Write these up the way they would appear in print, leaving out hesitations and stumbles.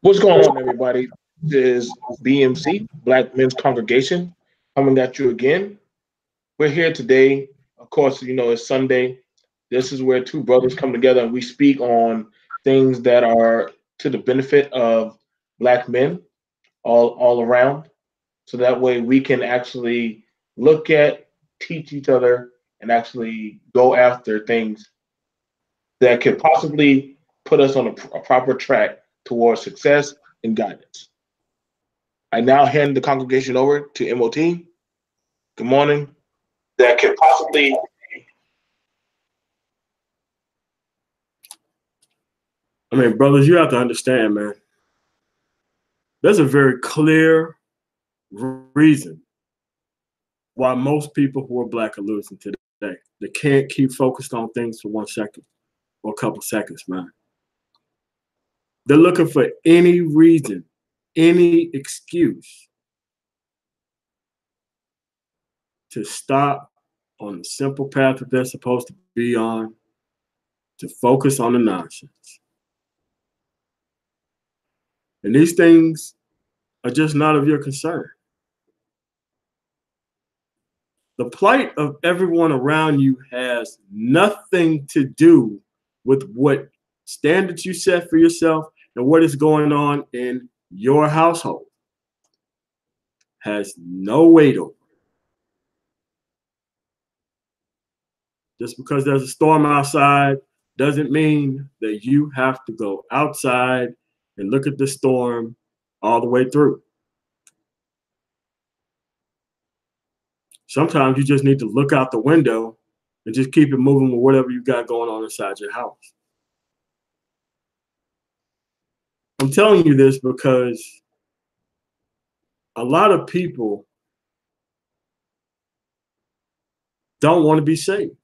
What's going on, everybody? This is BMC, Black Men's Congregation, coming at you again. We're here today. Of course, it's Sunday. This is where two brothers come together and we speak on things that are to the benefit of Black men all around. So that way we can actually look at, teach each other, and actually go after things that could possibly put us on a proper track towards success and guidance. I now hand the congregation over to M.O.T. Good morning. That could possibly. I mean, brothers, you have to understand, man. There's a very clear reason why most people who are Black are losing today. They can't keep focused on things for 1 second or a couple seconds, man. They're looking for any reason, any excuse to stop on the simple path that they're supposed to be on, to focus on the nonsense. And these things are just not of your concern. The plight of everyone around you has nothing to do with what standards you set for yourself and what is going on in your household. Has no weight over it. Just because there's a storm outside doesn't mean that you have to go outside and look at the storm all the way through. Sometimes you just need to look out the window and just keep it moving with whatever you got going on inside your house. I'm telling you this because a lot of people don't want to be saved.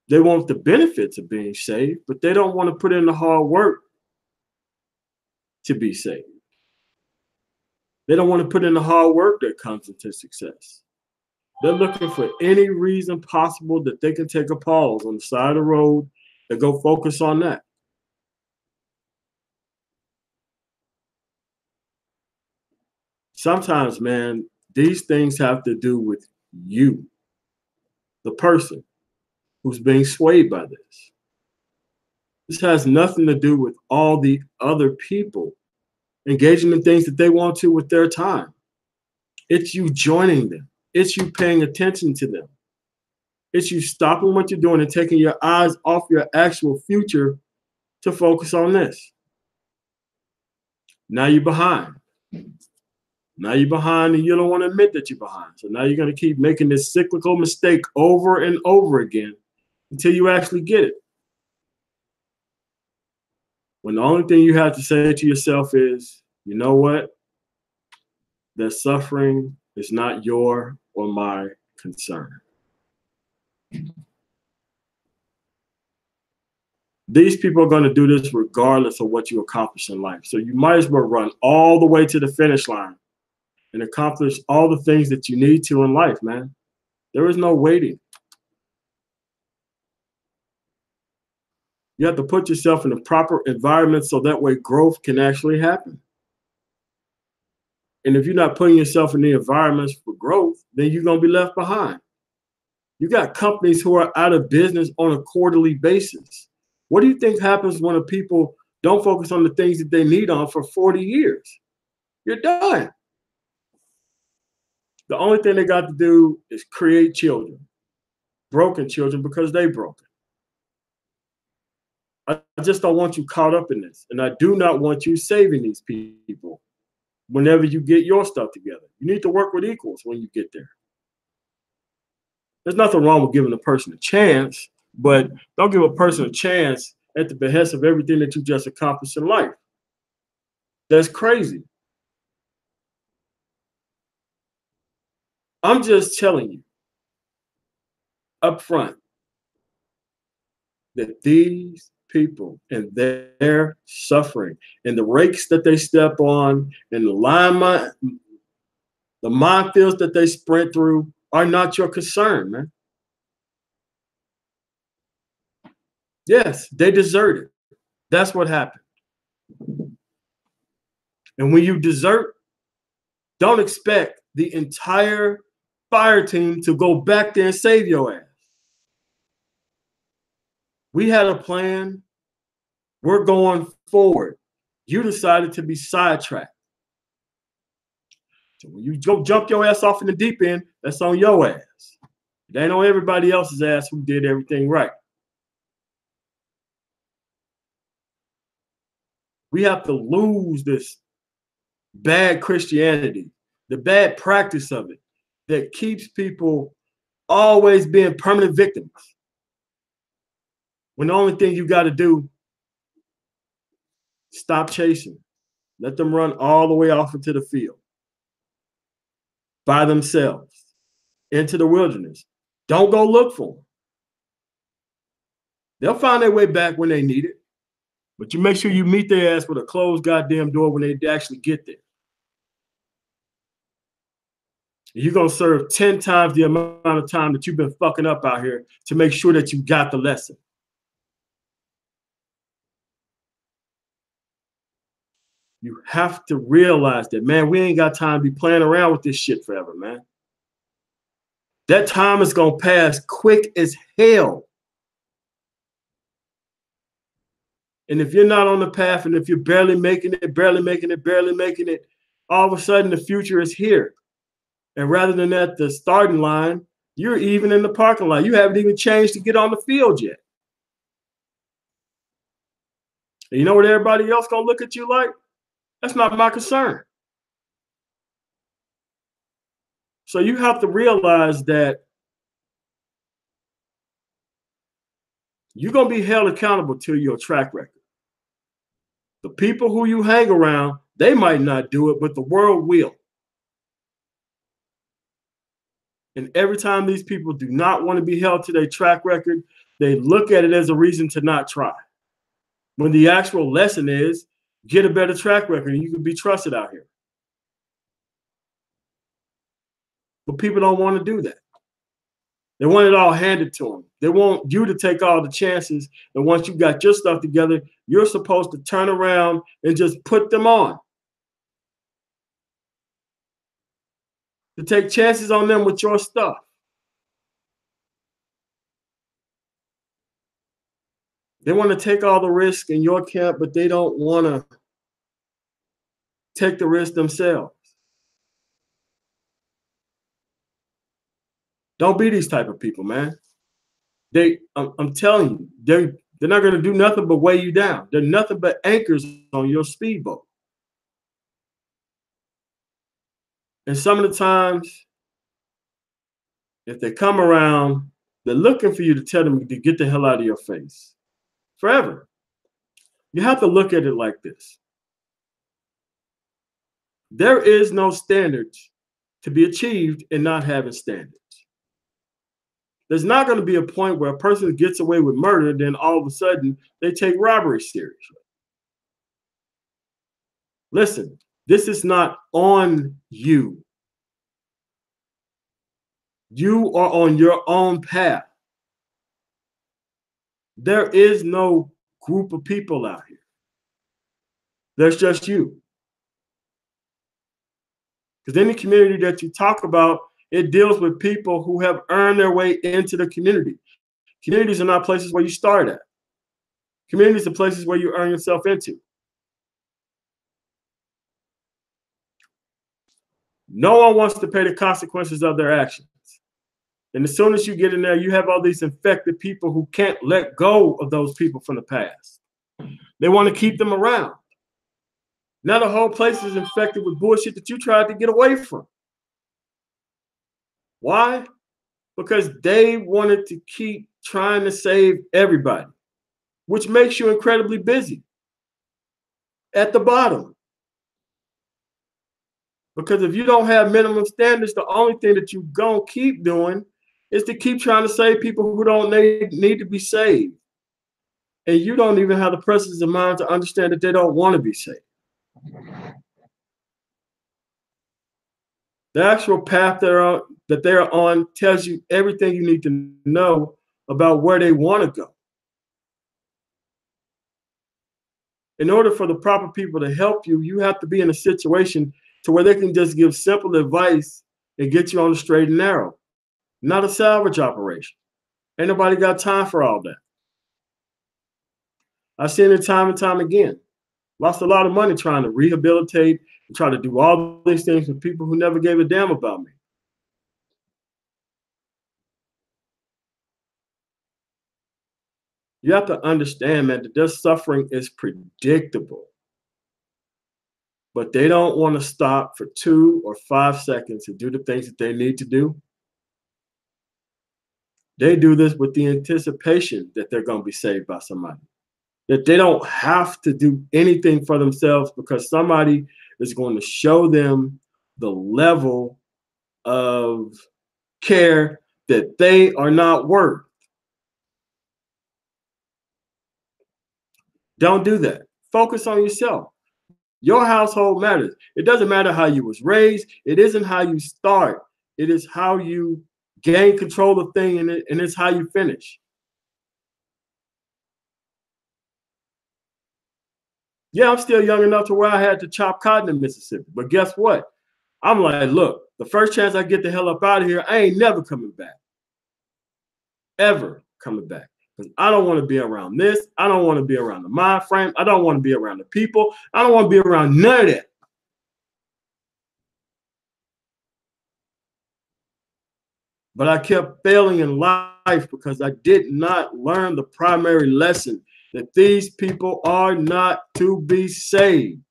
They want the benefits of being saved, but they don't want to put in the hard work to be saved. They don't want to put in the hard work that comes into success. They're looking for any reason possible that they can take a pause on the side of the road and go focus on that. Sometimes, man, these things have to do with you, the person who's being swayed by this. This has nothing to do with all the other people engaging in things that they want to with their time. It's you joining them. It's you paying attention to them. It's you stopping what you're doing and taking your eyes off your actual future to focus on this. Now you're behind. Now you're behind and you don't want to admit that you're behind. So now you're going to keep making this cyclical mistake over and over again until you actually get it. When the only thing you have to say to yourself is, you know what? That suffering is not your or my concern. These people are going to do this regardless of what you accomplish in life. So you might as well run all the way to the finish line and accomplish all the things that you need to in life, man. There is no waiting. You have to put yourself in the proper environment so that way growth can actually happen. And if you're not putting yourself in the environments for growth, then you're going to be left behind. You got companies who are out of business on a quarterly basis. What do you think happens when people don't focus on the things that they need on for 40 years? You're done. The only thing they got to do is create children, broken children, because they broken. I just don't want you caught up in this. And I do not want you saving these people whenever you get your stuff together. You need to work with equals when you get there. There's nothing wrong with giving a person a chance, but don't give a person a chance at the behest of everything that you just accomplished in life. That's crazy. I'm just telling you up front that these people and their suffering and the rakes that they step on and the minefields that they sprint through are not your concern, man. Yes, they deserted. That's what happened. And when you desert, don't expect the entire fire team to go back there and save your ass. We had a plan. We're going forward. You decided to be sidetracked. So when you go jump your ass off in the deep end, that's on your ass. It ain't on everybody else's ass who did everything right. We have to lose this bad Christianity, the bad practice of it that keeps people always being permanent victims. When the only thing you got to do, stop chasing. Let them run all the way off into the field by themselves into the wilderness. Don't go look for them. They'll find their way back when they need it. But you make sure you meet their ass with a closed goddamn door when they actually get there. You're going to serve 10 times the amount of time that you've been fucking up out here to make sure that you got the lesson. You have to realize that, man, we ain't got time to be playing around with this shit forever, man. That time is going to pass quick as hell. And if you're not on the path, and if you're barely making it, all of a sudden the future is here. And rather than at the starting line, you're even in the parking lot. You haven't even changed to get on the field yet. And you know what everybody else gonna look at you like? That's not my concern. So you have to realize that you're gonna be held accountable to your track record. The people who you hang around, they might not do it, but the world will. And every time these people do not want to be held to their track record, they look at it as a reason to not try. When the actual lesson is, get a better track record and you can be trusted out here. But people don't want to do that. They want it all handed to them. They want you to take all the chances. And once you got your stuff together, you're supposed to turn around and just put them on. To take chances on them with your stuff. They want to take all the risk in your camp, but they don't want to take the risk themselves. Don't be these type of people, man. I'm telling you, they're not going to do nothing but weigh you down. They're nothing but anchors on your speedboat. And some of the times, if they come around, they're looking for you to tell them to get the hell out of your face. Forever. You have to look at it like this. There is no standards to be achieved in not having standards. There's not going to be a point where a person gets away with murder, then all of a sudden they take robbery seriously. Listen, this is not on you. You are on your own path. There is no group of people out here. There's just you. Because any community that you talk about, it deals with people who have earned their way into the community. Communities are not places where you start at. Communities are places where you earn yourself into. No one wants to pay the consequences of their actions. And as soon as you get in there, you have all these infected people who can't let go of those people from the past. They want to keep them around. Now the whole place is infected with bullshit that you tried to get away from. Why? Because they wanted to keep trying to save everybody, which makes you incredibly busy at the bottom. Because if you don't have minimum standards, the only thing that you're going to keep doing is to keep trying to save people who don't need to be saved. And you don't even have the presence of mind to understand that they don't want to be saved. The actual path that they're on tells you everything you need to know about where they want to go. In order for the proper people to help you, you have to be in a situation to where they can just give simple advice and get you on the straight and narrow, not a salvage operation. Ain't nobody got time for all that. I've seen it time and time again. Lost a lot of money trying to rehabilitate and try to do all these things with people who never gave a damn about me. You have to understand, man, that their suffering is predictable. But they don't want to stop for 2 or 5 seconds to do the things that they need to do. They do this with the anticipation that they're going to be saved by somebody. That they don't have to do anything for themselves because somebody is going to show them the level of care that they are not worth. Don't do that. Focus on yourself. Your household matters. It doesn't matter how you was raised. It isn't how you start. It is how you gain control of things, and it's how you finish. Yeah, I'm still young enough to where I had to chop cotton in Mississippi. But guess what? I'm like, look, the first chance I get the hell up out of here, I ain't never coming back. Ever coming back. Because I don't want to be around this. I don't want to be around the mind frame. I don't want to be around the people. I don't want to be around none of that. But I kept failing in life because I did not learn the primary lesson that these people are not to be saved.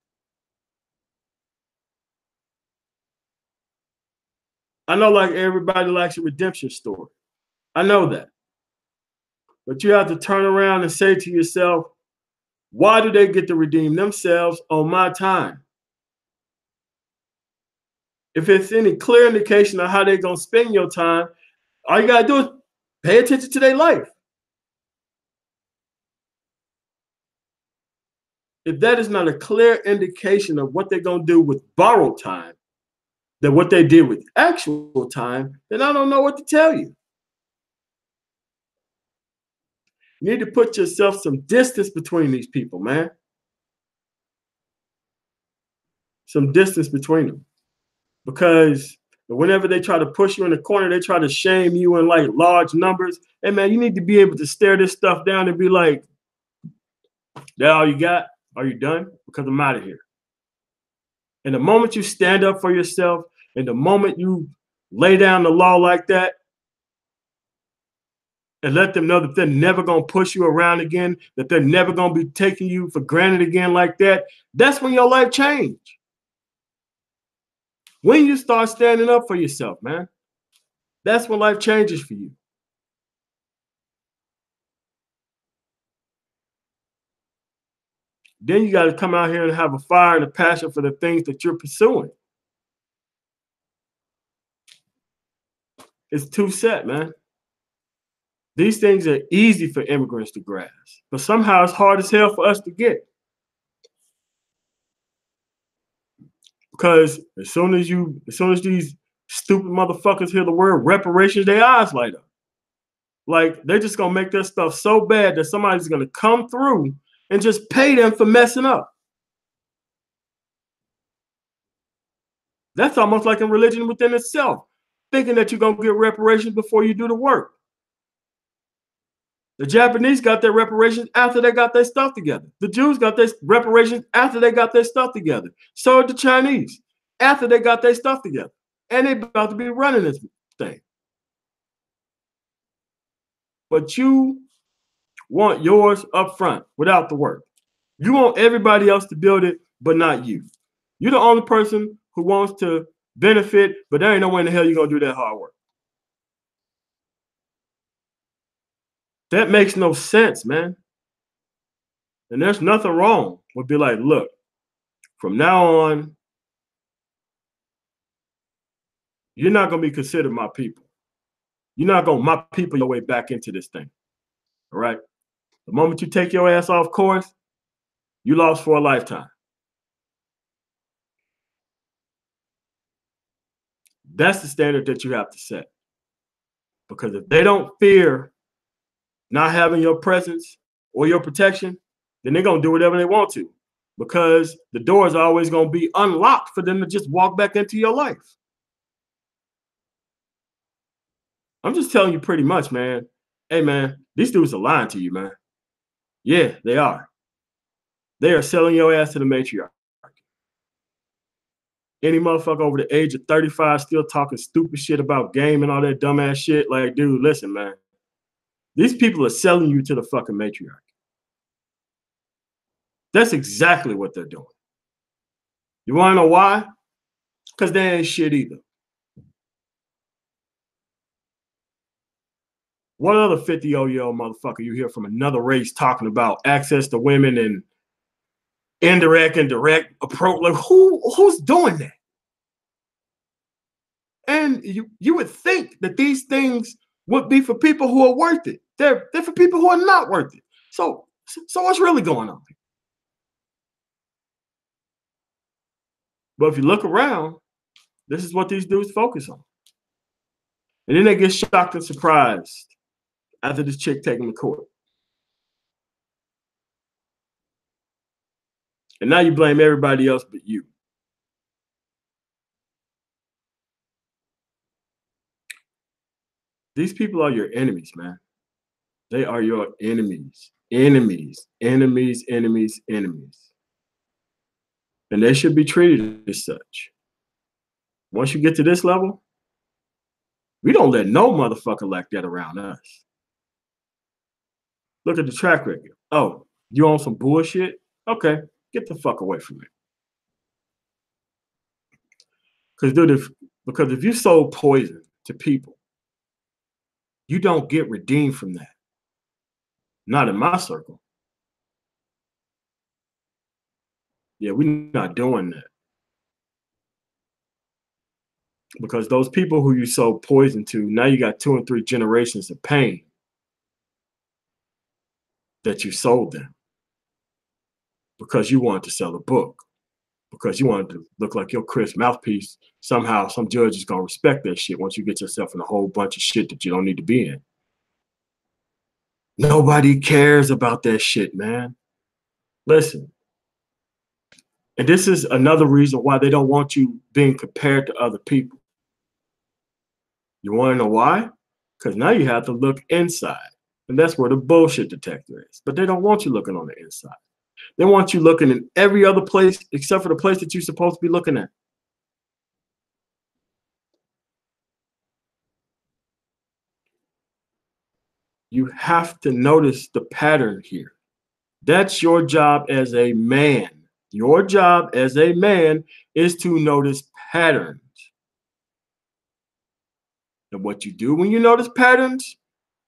I know like everybody likes a redemption story. I know that. But you have to turn around and say to yourself, why do they get to redeem themselves on my time? If it's any clear indication of how they're going to spend your time, all you got to do is pay attention to their life. If that is not a clear indication of what they're going to do with borrowed time, than what they did with actual time, then I don't know what to tell you. You need to put yourself some distance between these people, man. Some distance between them. Because whenever they try to push you in the corner, they try to shame you in like large numbers. Hey, man, you need to be able to stare this stuff down and be like, that all you got? Are you done? Because I'm out of here. And the moment you stand up for yourself, and the moment you lay down the law like that, and let them know that they're never going to push you around again, that they're never going to be taking you for granted again like that, that's when your life change. When you start standing up for yourself, man, that's when life changes for you. Then you got to come out here and have a fire and a passion for the things that you're pursuing. It's too set, man. These things are easy for immigrants to grasp, but somehow it's hard as hell for us to get. Because as soon as these stupid motherfuckers hear the word reparations, their eyes light up. Like they're just gonna make their stuff so bad that somebody's gonna come through and just pay them for messing up. That's almost like a religion within itself, thinking that you're gonna get reparations before you do the work. The Japanese got their reparations after they got their stuff together. The Jews got their reparations after they got their stuff together. So did the Chinese after they got their stuff together. And they about to be running this thing. But you want yours up front without the work. You want everybody else to build it, but not you. You're the only person who wants to benefit, but there ain't no way in the hell you're going to do that hard work. That makes no sense, man. And there's nothing wrong with be like, look, from now on, you're not going to be considered my people. You're not going to my people your way back into this thing. All right? The moment you take your ass off course, you lost for a lifetime. That's the standard that you have to set. Because if they don't fear not having your presence or your protection, then they're going to do whatever they want to. because the door is always going to be unlocked for them to just walk back into your life. I'm just telling you pretty much, man. Hey, man, these dudes are lying to you, man. Yeah, they are. They are selling your ass to the matriarch. Any motherfucker over the age of 35 still talking stupid shit about game and all that dumbass shit. Like, dude, listen, man. These people are selling you to the fucking matriarch. That's exactly what they're doing. You want to know why? Because they ain't shit either. What other 50-year-old motherfucker you hear from another race talking about access to women and indirect and direct approach? Like, who's doing that? And you would think that these things would be for people who are worth it. They're for people who are not worth it. So what's really going on? But if you look around, this is what these dudes focus on. And then they get shocked and surprised after this chick taking the court. And now you blame everybody else but you. These people are your enemies, man. They are your enemies. Enemies, enemies, enemies, enemies. And they should be treated as such. Once you get to this level, we don't let no motherfucker like that around us. Look at the track record. Oh, you on some bullshit? Okay, get the fuck away from me. Because if you sold poison to people, you don't get redeemed from that. Not in my circle. Yeah, we're not doing that. Because those people who you sold poison to, now you got 2 and 3 generations of pain that you sold them. Because you wanted to sell a book. Because you wanted to look like your Chris mouthpiece. Somehow some judge is going to respect that shit once you get yourself in a whole bunch of shit that you don't need to be in. Nobody cares about that shit, man. Listen. And this is another reason why they don't want you being compared to other people. You want to know why? Because now you have to look inside. And that's where the bullshit detector is. But they don't want you looking on the inside. They want you looking in every other place except for the place that you're supposed to be looking at. You have to notice the pattern here. That's your job as a man. Your job as a man is to notice patterns. And what you do when you notice patterns,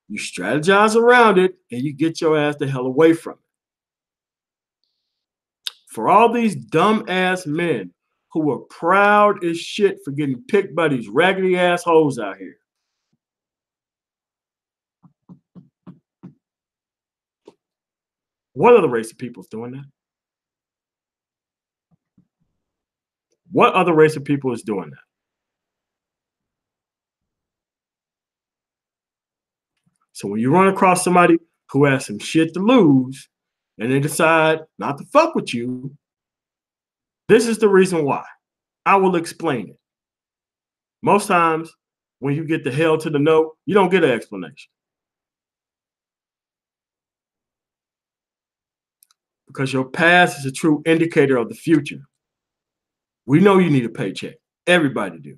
you strategize around it and you get your ass the hell away from it. For all these dumb-ass men who are proud as shit for getting picked by these raggedy assholes out here. What other race of people is doing that? What other race of people is doing that? So when you run across somebody who has some shit to lose and they decide not to fuck with you, this is the reason why. I will explain it. Most times when you get the hell to the no, you don't get an explanation. Because your past is a true indicator of the future. We know you need a paycheck. Everybody do.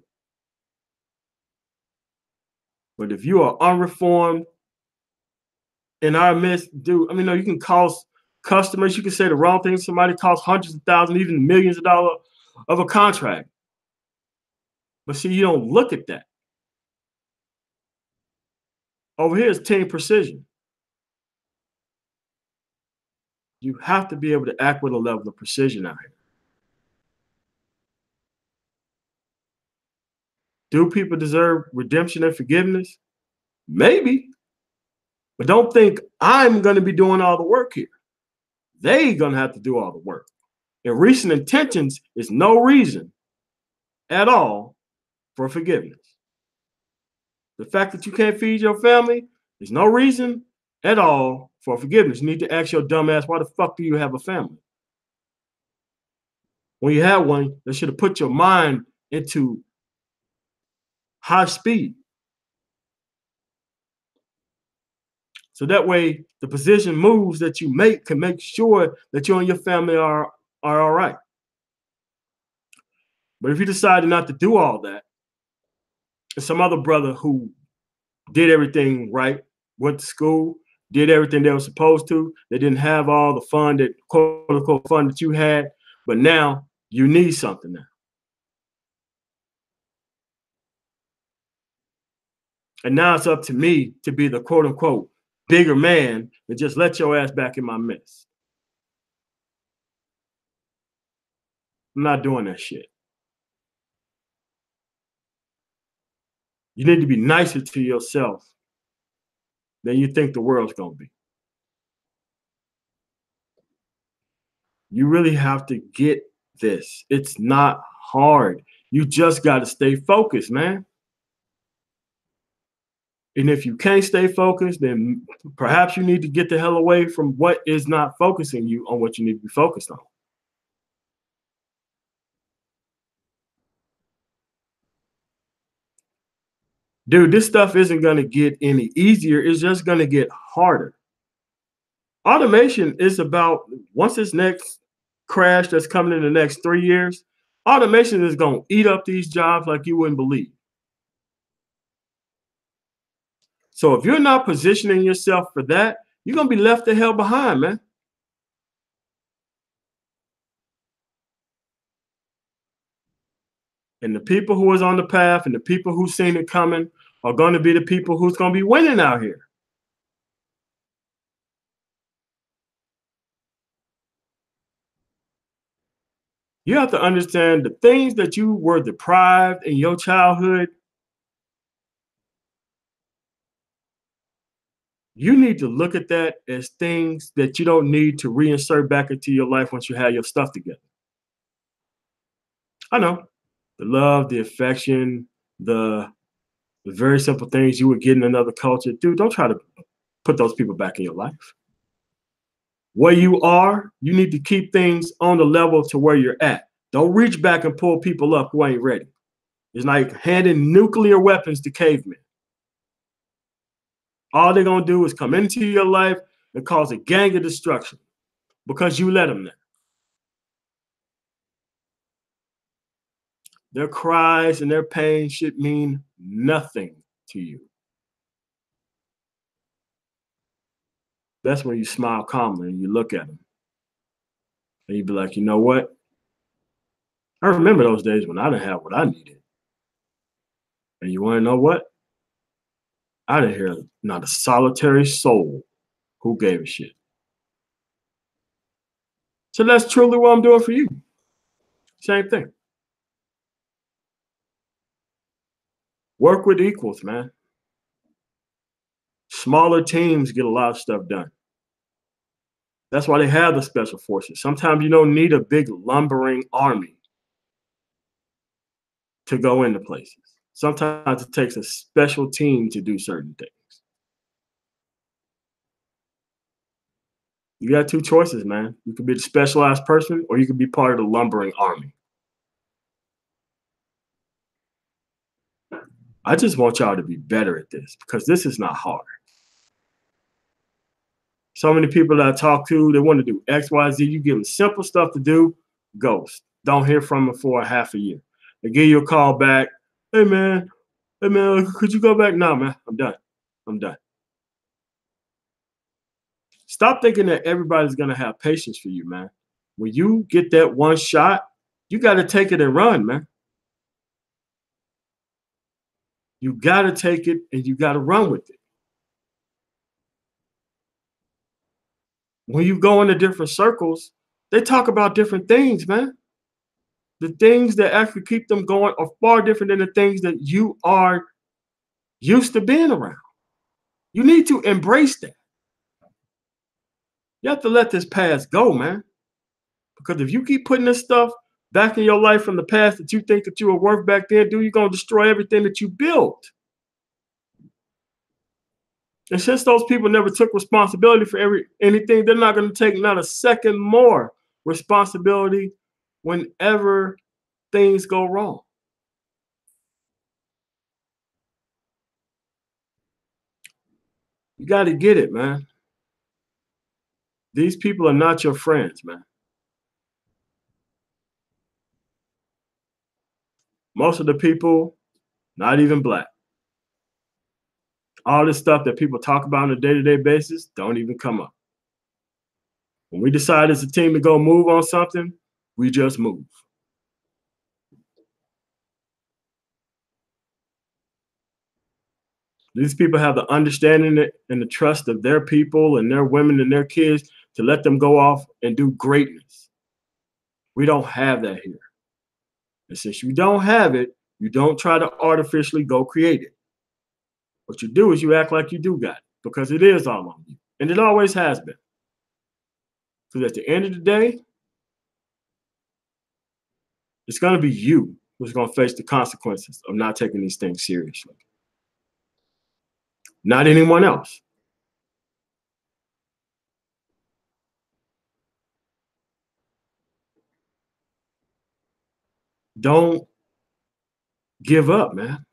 But if you are unreformed in our midst, dude, I mean, no, you can cause customers, you can say the wrong thing. Somebody costs hundreds of thousands, even millions of dollars of a contract. But see, you don't look at that. Over here is team precision. You have to be able to act with a level of precision out here. Do people deserve redemption and forgiveness? Maybe. But don't think I'm going to be doing all the work here. They're going to have to do all the work. And recent intentions is no reason at all for forgiveness. The fact that you can't feed your family is no reason at all for forgiveness. You need to ask your dumb ass, why the fuck do you have a family? When you had one, they should have put your mind into high speed. So that way, the position moves that you make can make sure that you and your family are all right. But if you decided not to do all that, and some other brother who did everything right, went to school, did everything they were supposed to, they didn't have all the fun that quote unquote fun that you had, but now you need something now. And now it's up to me to be the quote unquote bigger man and just let your ass back in my mess. I'm not doing that shit. You need to be nicer to yourself than you think the world's going to be. You really have to get this. It's not hard. You just got to stay focused, man. And if you can't stay focused, then perhaps you need to get the hell away from what is not focusing you on what you need to be focused on. Dude, this stuff isn't going to get any easier. It's just going to get harder. Automation is about, once this next crash that's coming in the next 3 years, automation is going to eat up these jobs like you wouldn't believe. So if you're not positioning yourself for that, you're going to be left the hell behind, man. And the people who is on the path and the people who've seen it coming are going to be the people who's going to be winning out here. You have to understand the things that you were deprived in your childhood. You need to look at that as things that you don't need to reinsert back into your life once you have your stuff together. I know the love, the affection, the very simple things you would get in another culture. Dude, don't try to put those people back in your life. Where you are, you need to keep things on the level to where you're at. Don't reach back and pull people up who ain't ready. It's like handing nuclear weapons to cavemen. All they're going to do is come into your life and cause a gang of destruction because you let them there. Their cries and their pain should mean nothing to you. That's when you smile calmly and you look at them. And you be like, you know what? I remember those days when I didn't have what I needed. And you want to know what? I didn't hear not a solitary soul who gave a shit. So that's truly what I'm doing for you. Same thing. Work with equals, man. Smaller teams get a lot of stuff done. That's why they have the special forces. Sometimes you don't need a big lumbering army to go into places. Sometimes it takes a special team to do certain things. You got two choices, man. You could be the specialized person or you could be part of the lumbering army. I just want y'all to be better at this because this is not hard. So many people that I talk to, they want to do X, Y, Z. You give them simple stuff to do, ghost. Don't hear from them for a half a year. They give you a call back. Hey man, could you go back? No, man, I'm done. I'm done. Stop thinking that everybody's gonna have patience for you, man. When you get that one shot, you got to take it and run, man. You got to take it and you got to run with it. When you go into different circles, they talk about different things, man. The things that actually keep them going are far different than the things that you are used to being around. You need to embrace that. You have to let this past go, man. Because if you keep putting this stuff back in your life from the past that you think that you were worth back then, dude, you're going to destroy everything that you built. And since those people never took responsibility for anything, they're not going to take not a second more responsibility whenever things go wrong. You got to get it, man. These people are not your friends, man. Most of the people, not even black. All this stuff that people talk about on a day-to-day basis don't even come up. When we decide as a team to go move on something, we just move. These people have the understanding and the trust of their people and their women and their kids to let them go off and do greatness. We don't have that here. And since you don't have it, you don't try to artificially go create it. What you do is you act like you do got it because it is all on you. And it always has been. Because at the end of the day, it's going to be you who's going to face the consequences of not taking these things seriously. Not anyone else. Don't give up, man.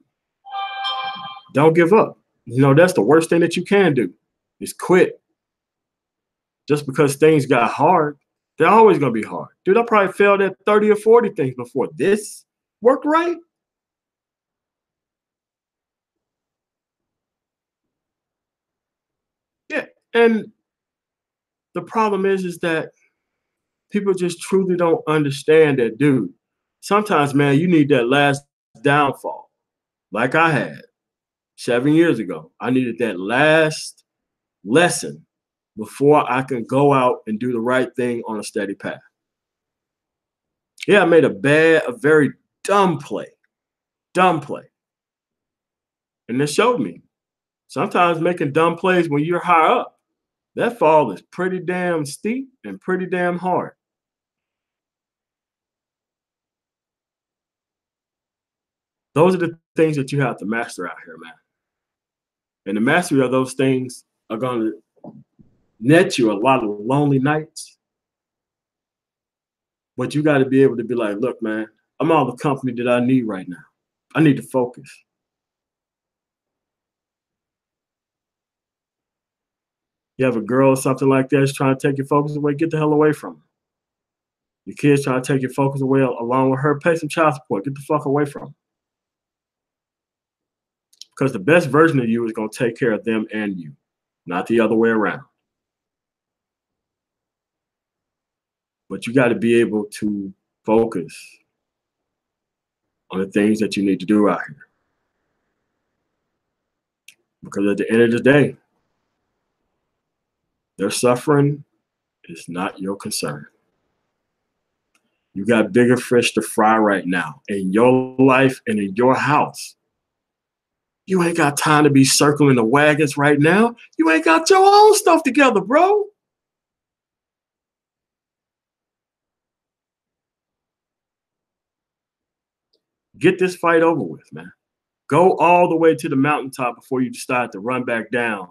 Don't give up. You know, that's the worst thing that you can do is quit. Just because things got hard, they're always going to be hard. Dude, I probably failed at 30 or 40 things before this worked right. Yeah. And the problem is that people just truly don't understand that, dude. Sometimes, man, you need that last downfall, like I had 7 years ago. I needed that last lesson before I can go out and do the right thing on a steady path. Yeah, I made a very dumb play. And it showed me sometimes making dumb plays when you're high up, that fall is pretty damn steep and pretty damn hard. Those are the things that you have to master out here, man. And the mastery of those things are going to net you a lot of lonely nights. But you got to be able to be like, look, man, I'm all the company that I need right now. I need to focus. You have a girl or something like that that's trying to take your focus away, get the hell away from her. Your kids trying to take your focus away along with her, pay some child support, get the fuck away from her. Because the best version of you is going to take care of them and you, not the other way around. But you got to be able to focus on the things that you need to do out here. Because at the end of the day, their suffering is not your concern. You got bigger fish to fry right now in your life and in your house. You ain't got time to be circling the wagons right now. You ain't got your own stuff together, bro. Get this fight over with, man. Go all the way to the mountaintop before you decide to run back down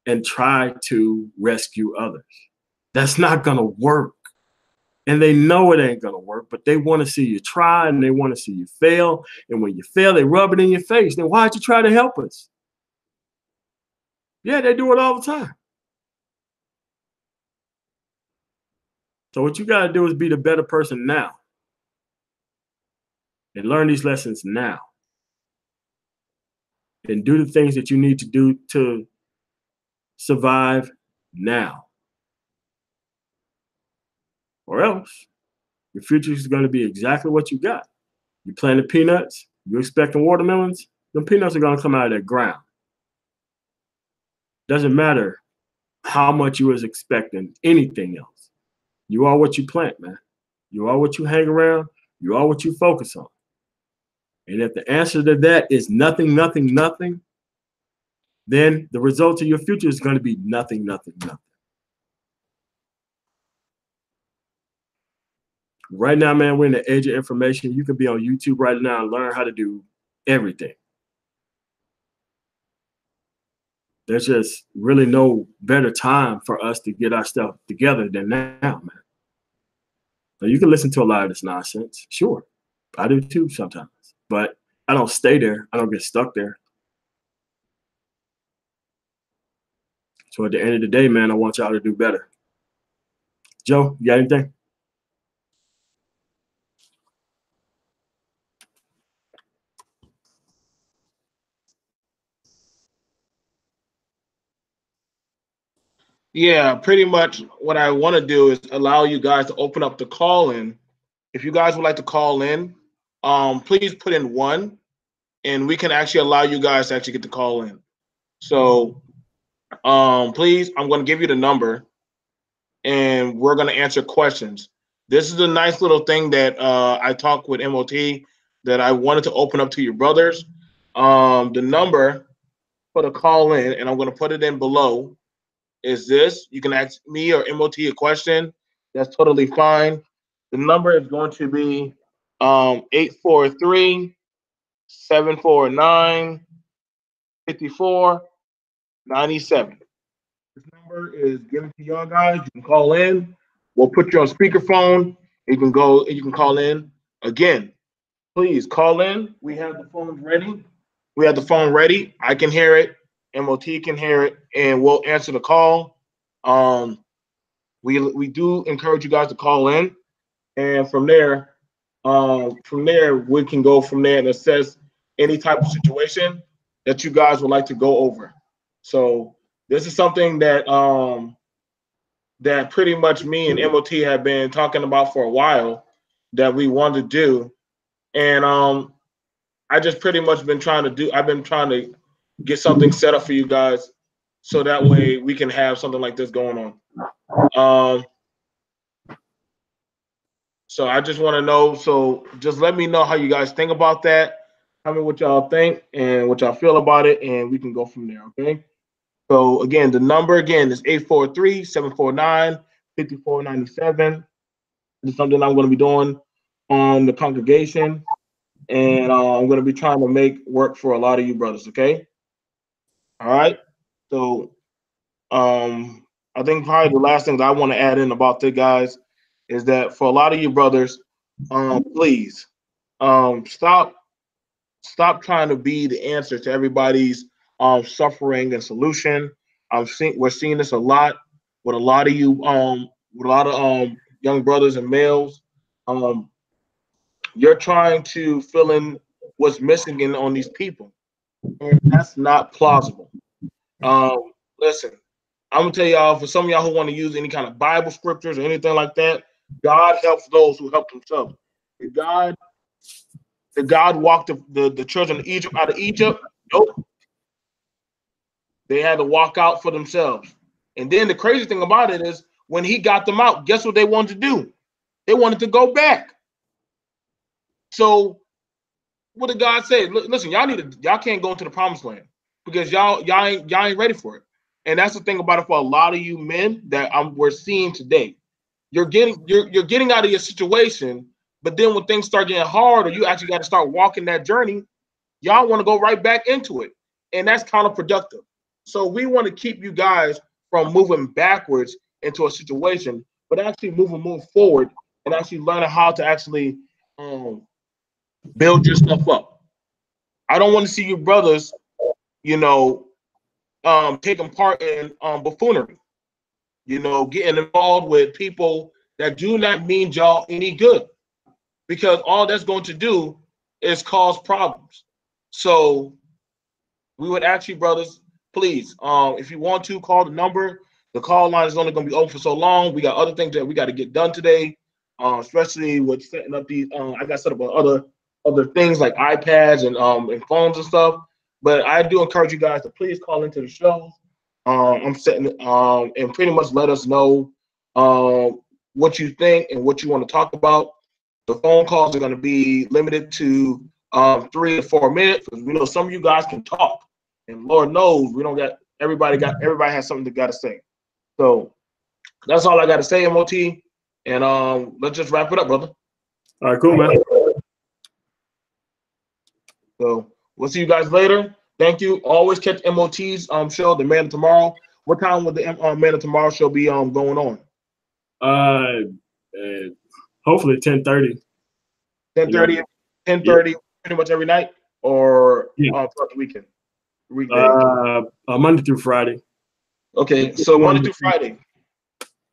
and try to rescue others. That's not going to work. And they know it ain't going to work, but they want to see you try and they want to see you fail. And when you fail, they rub it in your face. Then why'd you try to help us? Yeah, they do it all the time. So what you got to do is be the better person now and learn these lessons now and do the things that you need to do to survive now. Or else your future is going to be exactly what you got. You planted peanuts, you expecting watermelons, them peanuts are going to come out of that ground. Doesn't matter how much you was expecting anything else. You are what you plant, man. You are what you hang around. You are what you focus on. And if the answer to that is nothing, nothing, nothing, then the result of your future is going to be nothing, nothing, nothing. Right now, man, we're in the age of information. You can be on YouTube right now and learn how to do everything. There's just really no better time for us to get our stuff together than now, man. Now, you can listen to a lot of this nonsense. Sure. I do too sometimes. But I don't stay there. I don't get stuck there. So at the end of the day, man, I want y'all to do better. Joe, you got anything? Yeah, pretty much what I want to do is allow you guys to open up the call in. If you guys would like to call in, please put in one, and we can actually allow you guys to actually get the call in. So please, I'm going to give you the number, and we're going to answer questions. This is a nice little thing that I talked with M.O.T. that I wanted to open up to your brothers. The number for the call in, and I'm going to put it in below, is this. You can ask me or M.O.T. a question. That's totally fine. The number is going to be 843 749 5497. This number is given to y'all guys. You can call in. We'll put you on speakerphone. You can go. You can call in again. Please call in. We have the phones ready. We have the phone ready. I can hear it. M.O.T. can hear it, and we'll answer the call. We do encourage you guys to call in, and from there we can go from there and assess any type of situation that you guys would like to go over. So this is something that that pretty much me and M.O.T. have been talking about for a while that we want to do, and I just pretty much been trying to do. I've been trying to get something set up for you guys, so that way we can have something like this going on. So I just want to know. So just let me know how you guys think about that. Tell me what y'all think and what y'all feel about it, and we can go from there. Okay. So again, the number again is 843-749-5497. This is something I'm going to be doing on the congregation, and I'm going to be trying to make work for a lot of you brothers. Okay. All right. So I think probably the last thing that I want to add in about the guys is that for a lot of you brothers, please stop trying to be the answer to everybody's suffering and solution. We're seeing this a lot with a lot of you with a lot of young brothers and males. You're trying to fill in what's missing on these people, and that's not plausible. Listen, I'm gonna tell y'all, for some of y'all who want to use any kind of Bible scriptures or anything like that, God helps those who help themselves. Did God walk the children of Egypt out of Egypt? Nope. They had to walk out for themselves. And then the crazy thing about it is when he got them out, guess what they wanted to do? They wanted to go back. So what did God say? Listen, y'all can't go into the promised land because y'all ain't ready for it. And that's the thing about it for a lot of you men that we're seeing today. You're getting out of your situation, but then when things start getting hard or you actually got to start walking that journey, y'all want to go right back into it. And that's counterproductive. So we want to keep you guys from moving backwards into a situation, but actually move forward and actually learning how to actually build your stuff up. I don't want to see you brothers, taking part in buffoonery, getting involved with people that do not mean y'all any good, because all that's going to do is cause problems. So we would ask you, brothers, please, if you want to call the number, the call line is only going to be open for so long. We got other things that we got to get done today, especially with setting up these. I got set up on other things like iPads and phones and stuff. But I do encourage you guys to please call into the show. I'm setting and pretty much let us know what you think and what you want to talk about. The phone calls are going to be limited to 3 to 4 minutes, because we know some of you guys can talk, and Lord knows we don't got everybody has something they got to say. So that's all I got to say, M.O.T. And let's just wrap it up, brother. All right, cool, man. So we'll see you guys later. Thank you. Always catch M.O.T.'s show, The Man of Tomorrow. What time will the Man of Tomorrow show be going on? hopefully 10:30. 10:30, 10:30, pretty much every night, or throughout the weekend, weekdays. Monday through Friday. Okay, so Monday through Friday.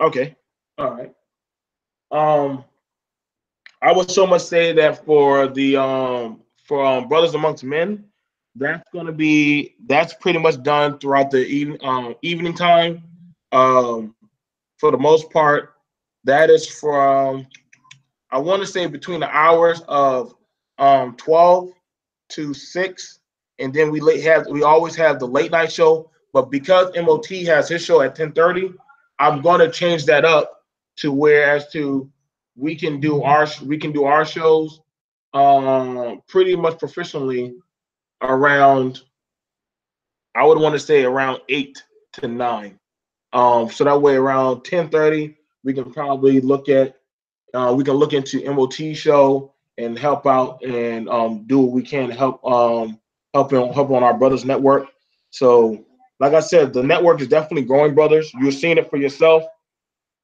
Okay, all right. I would so much say that for the Brothers Amongst Men, that's pretty much done throughout the evening time. For the most part, that is from, I want to say, between the hours of 12 to 6, and then we always have the late night show. But because M.O.T has his show at 10:30, I'm going to change that up to we can do our shows pretty much professionally around, I would want to say, around 8 to 9. So that way around 10:30 we can probably look into M.O.T show and help out and do what we can to help on our brothers network. So like I said, the network is definitely growing, brothers. You're seeing it for yourself.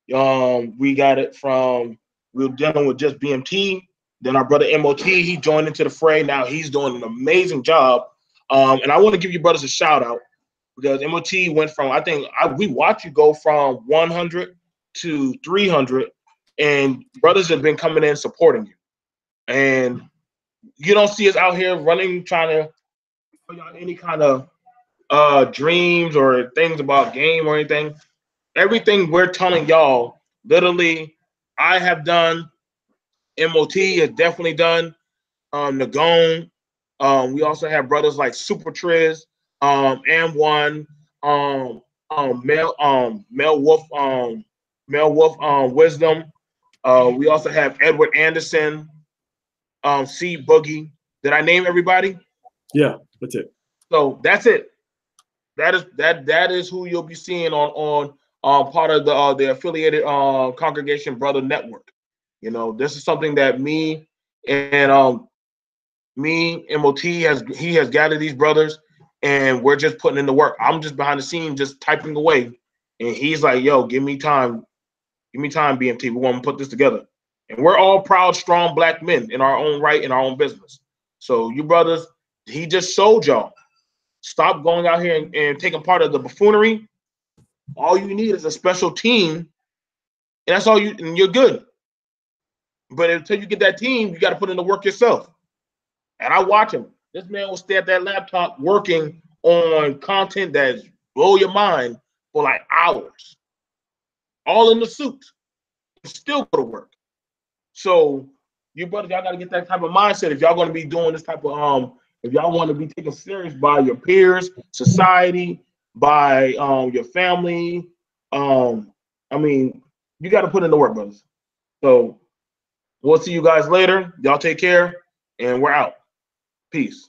We got it from, we were dealing with just BMT. Then our brother M.O.T, he joined into the fray. Now he's doing an amazing job. And I want to give you brothers a shout out, because M.O.T went from, we watched you go from 100 to 300, and brothers have been coming in supporting you. And you don't see us out here running, trying to put out any kind of dreams or things about game or anything. Everything we're telling y'all, literally, I have done. M.O.T has definitely done. Nagone. We also have brothers like Super Triz, M1, Mel Wolf, Wisdom. We also have Edward Anderson, C Boogie. Did I name everybody? Yeah, that's it. So that's it. That is who you'll be seeing on part of the affiliated Congregation Brother Network. You know, this is something that me and M.O.T he has gathered these brothers, and we're just putting in the work. I'm just behind the scenes, just typing away, and he's like, "Yo, give me time, BMT. We want to put this together." And we're all proud, strong Black men in our own right, in our own business. So you brothers, he just showed y'all. Stop going out here and taking part of the buffoonery. All you need is a special team, and that's all and you're good. But until you get that team, you got to put in the work yourself. And I watch him. This man will stay at that laptop working on content that blow your mind for like hours, all in the suit, still go to work. So you brothers, y'all got to get that type of mindset if y'all going to be doing this type of if y'all want to be taken serious by your peers, society, by your family. I mean, you got to put in the work, brothers. So we'll see you guys later. Y'all take care, and we're out. Peace.